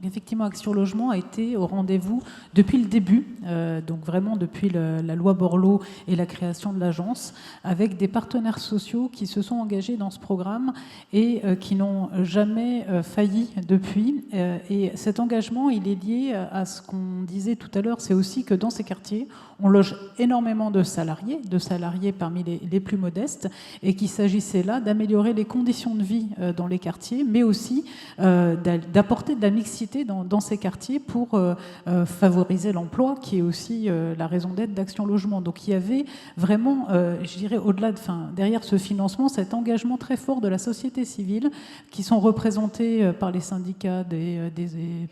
effectivement, Action Logement a été au rendez-vous depuis le début, donc vraiment depuis la loi Borloo et la création de l'agence, avec des partenaires sociaux qui se sont engagés dans ce programme et qui n'ont jamais failli depuis. Et cet engagement, il est lié à ce qu'on disait tout à l'heure, c'est aussi que dans ces quartiers, on loge énormément de salariés parmi les plus modestes, et qu'il s'agissait là d'améliorer les conditions de vie dans les quartiers, mais aussi d'apporter de la mixité dans ces quartiers pour favoriser l'emploi, qui est aussi la raison d'être d'Action Logement. Donc il y avait vraiment, je dirais, derrière ce financement, cet engagement très fort de la société civile, qui sont représentés par les syndicats des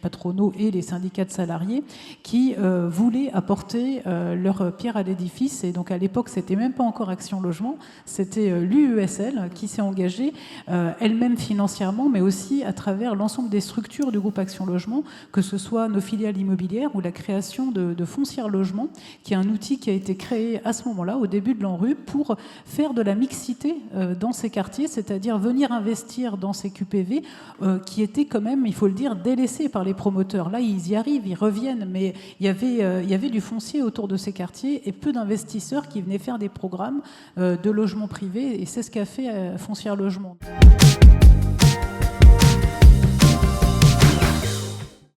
patronaux et les syndicats de salariés, qui voulaient apporter leur pierre à l'édifice. Et donc à l'époque, c'était même pas encore Action Logement, c'était l'UESL qui s'est engagée elle-même financièrement, mais aussi à travers l'ensemble des structures du groupe Action Logement, que ce soit nos filiales immobilières ou la création de Foncière Logement, qui est un outil qui a été créé à ce moment-là, au début de l'ANRU, pour faire de la mixité dans ces quartiers, c'est-à-dire venir investir dans ces QPV qui étaient quand même, il faut le dire, délaissés par les promoteurs. Là, ils y arrivent, ils reviennent, mais il y avait du foncier autour de ces quartiers et peu d'investisseurs qui venaient faire des programmes de logement privé, et c'est ce qu'a fait Foncière Logement.